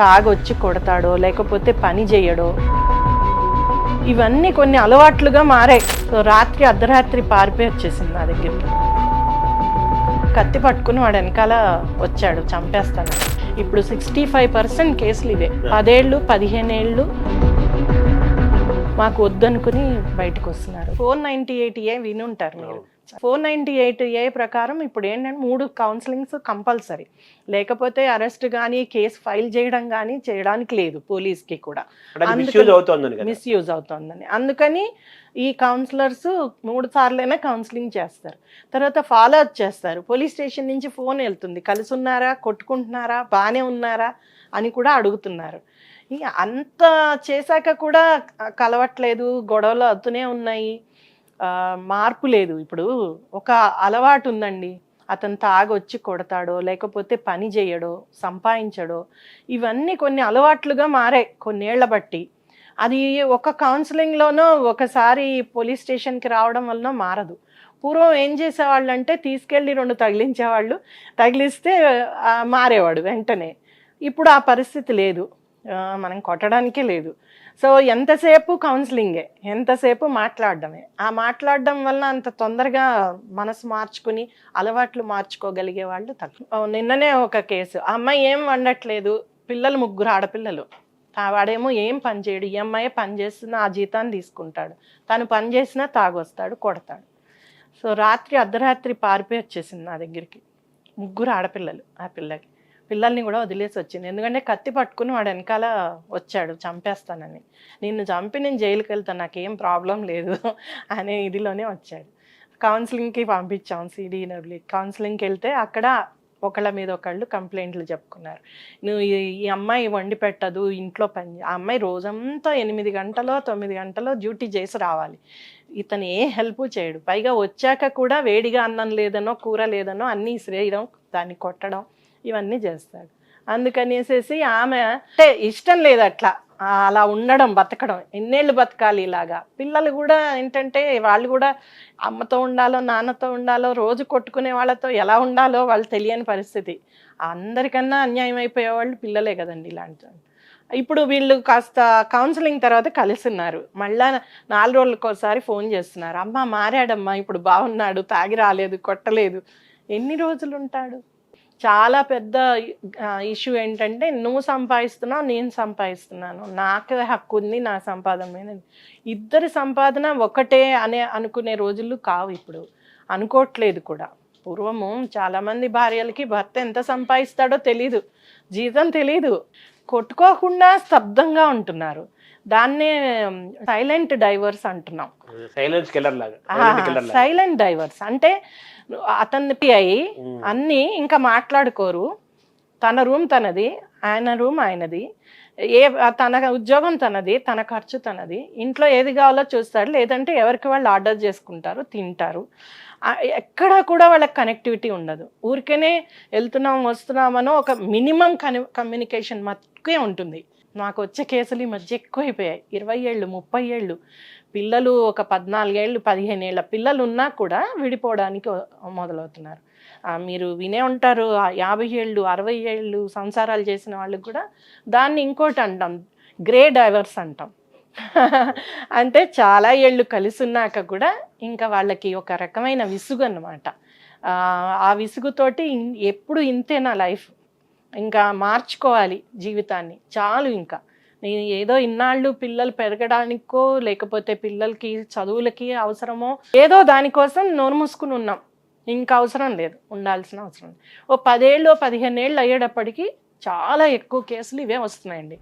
తాగొచ్చి కొడతాడో లేకపోతే పని చేయడో ఇవన్నీ కొన్ని అలవాట్లుగా మారాయి. సో రాత్రి అర్ధరాత్రి పారిపోయి వచ్చేసింది నా దగ్గరికి. కత్తి పట్టుకుని వాడు వెనకాల వచ్చాడు, చంపేస్తాను. ఇప్పుడు 65% కేసులు ఇవే. 10 ఏళ్ళు 15 ఏళ్ళు మాకు వద్దనుకుని బయటకు వస్తున్నారు. 498A వినుంటారు మీరు. 498A ప్రకారం ఇప్పుడు ఏంటంటే 3 కౌన్సిలింగ్స్ కంపల్సరీ, లేకపోతే అరెస్ట్ కానీ కేసు ఫైల్ చేయడం కానీ చేయడానికి లేదు పోలీస్కి కూడా. మిస్యూజ్ అవుతుందని అందుకని ఈ కౌన్సిలర్స్ 3 సార్లైనా కౌన్సిలింగ్ చేస్తారు, తర్వాత ఫాలో అప్ చేస్తారు. పోలీస్ స్టేషన్ నుంచి ఫోన్ వెళ్తుంది, కలిసి ఉన్నారా, కొట్టుకుంటున్నారా, బాగానే ఉన్నారా అని కూడా అడుగుతున్నారు. అంత చేశాక కూడా కలవట్లేదు, గొడవలు అవుతూనే ఉన్నాయి, మార్పు లేదు. ఇప్పుడు ఒక అలవాటు ఉందండి, అతను తాగొచ్చి కొడతాడో లేకపోతే పని చేయడో సంపాదించడో ఇవన్నీ కొన్ని అలవాట్లుగా మారాయి కొన్నేళ్ల బట్టి. అది ఒక కౌన్సిలింగ్లోనో ఒకసారి పోలీస్ స్టేషన్కి రావడం వలన మారదు. పూర్వం ఏం చేసేవాళ్ళు అంటే తీసుకెళ్ళి 2 తగిలించేవాళ్ళు, తగిలిస్తే మారేవాడు వెంటనే. ఇప్పుడు ఆ పరిస్థితి లేదు, మనం కొట్టడానికే లేదు. సో ఎంతసేపు కౌన్సిలింగే, ఎంతసేపు మాట్లాడడమే. ఆ మాట్లాడడం వల్ల అంత తొందరగా మనసు మార్చుకుని అలవాట్లు మార్చుకోగలిగే వాళ్ళు తక్కువ. నిన్ననే ఒక కేసు, ఆ అమ్మాయి ఏం వండట్లేదు, పిల్లలు 3 ఆడపిల్లలు, వాడేమో ఏం పని చేయడు, ఈ అమ్మాయి పని చేస్తున్నా ఆ జీతాన్ని తీసుకుంటాడు, తను పని చేసినా తాగొస్తాడు, కొడతాడు. సో రాత్రి అర్ధరాత్రి పారిపోయి వచ్చేసింది నా దగ్గరికి. 3 ఆడపిల్లలు, ఆ పిల్లల్ని కూడా వదిలేసి వచ్చింది. ఎందుకంటే కత్తి పట్టుకుని వాడు వెనకాల వచ్చాడు, చంపేస్తానని. నిన్ను చంపి నేను జైలుకి వెళ్తాను, నాకేం ప్రాబ్లం లేదు అనే ఇదిలోనే వచ్చాడు. కౌన్సిలింగ్కి పంపించాం, సిడిడబ్ల్యూ కౌన్సిలింగ్కి వెళ్తే అక్కడ ఒకళ్ళ మీద ఒకళ్ళు కంప్లైంట్లు చెప్పుకున్నారు. నువ్వు ఈ అమ్మాయి వండి పెట్టదు, ఇంట్లో పని. ఆ అమ్మాయి రోజంతా 8 గంటలో 9 గంటలో డ్యూటీ చేసి రావాలి, ఇతను ఏ హెల్ప్ చేయడు. పైగా వచ్చాక కూడా వేడిగా అన్నం లేదనో కూర లేదనో అన్నీ ఇసిరేయడం, దాన్ని కొట్టడం, ఇవన్నీ చేస్తాడు. అందుకనేసేసి ఆమె అంటే ఇష్టం లేదు అట్లా అలా ఉండడం, బతకడం. ఎన్నేళ్ళు బతకాలి ఇలాగా? పిల్లలు కూడా ఏంటంటే వాళ్ళు కూడా అమ్మతో ఉండాలో నాన్నతో ఉండాలో, రోజు కొట్టుకునే వాళ్ళతో ఎలా ఉండాలో వాళ్ళు తెలియని పరిస్థితి. అందరికన్నా అన్యాయం అయిపోయేవాళ్ళు పిల్లలే కదండి ఇలాంటి. ఇప్పుడు వీళ్ళు కాస్త కౌన్సిలింగ్ తర్వాత కలిసిన్నారు, మళ్ళా 4 రోజులకోసారి ఫోన్ చేస్తున్నారు, అమ్మ మారాడమ్మా, ఇప్పుడు బాగున్నాడు, తాగి రాలేదు, కొట్టలేదు. ఎన్ని రోజులు ఉంటాడు? చాలా పెద్ద ఇష్యూ ఏంటంటే నువ్వు సంపాదిస్తున్నావు, నేను సంపాదిస్తున్నాను, నాకే హక్కు ఉంది నా సంపాదన మీద. ఇద్దరి సంపాదన ఒకటే అనుకునే రోజులు కావు ఇప్పుడు, అనుకోవట్లేదు కూడా. పూర్వము చాలామంది భార్యలకి భర్త ఎంత సంపాదిస్తాడో తెలీదు, జీతం తెలీదు, కొట్టుకోకుండా స్తబ్దంగా ఉంటున్నారు. దాన్నే సైలెంట్ డైవర్స్ అంటున్నాం. సైలెంట్ డైవర్స్ అంటే అతనికి అయి అన్నీ ఇంకా మాట్లాడుకోరు, తన రూమ్ తనది, ఆయన రూమ్ ఆయనది, తన ఉద్యోగం తనది, తన ఖర్చు తనది, ఇంట్లో ఏది కావాలో చూస్తాడు, లేదంటే ఎవరికి వాళ్ళు ఆర్డర్ చేసుకుంటారు, తింటారు. ఎక్కడా కూడా వాళ్ళకి కనెక్టివిటీ ఉండదు. ఊరికేనే వెళ్తున్నాం వస్తున్నామనో ఒక మినిమం కమ్యూనికేషన్ మట్టుకే ఉంటుంది. నాకు వచ్చే కేసులు ఈ మధ్య ఎక్కువైపోయాయి. 20 ఏళ్ళు 30 ఏళ్ళు పిల్లలు, ఒక 14 ఏళ్ళు 15 ఏళ్ళ పిల్లలు ఉన్నా కూడా విడిపోవడానికి మొదలవుతున్నారు. మీరు వినే ఉంటారు, 50 ఏళ్ళు 60 ఏళ్ళు సంసారాలు చేసిన వాళ్ళకి కూడా దాన్ని ఇంకోటి అంటాం, గ్రే డైవర్స్ అంటాం. అంటే చాలా ఏళ్ళు కలిసి ఉన్నాక కూడా ఇంకా వాళ్ళకి ఒక రకమైన విసుగు అన్నమాట. ఆ విసుగుతోటి ఎప్పుడు ఇంతేనా లైఫ్, ఇంకా మార్చుకోవాలి జీవితాన్ని, చాలు ఇంకా. నేను ఏదో ఇన్నాళ్ళు పిల్లలు పెరగడానికో లేకపోతే పిల్లలకి చదువులకి అవసరమో ఏదో దానికోసం నోరు మూసుకుని ఉన్నాం, ఇంకా అవసరం లేదు, ఉండాల్సిన అవసరం లేదు. 10 ఏళ్ళు 15 ఏళ్ళు అయ్యేటప్పటికి చాలా ఎక్కువ కేసులు ఇవే వస్తున్నాయండి.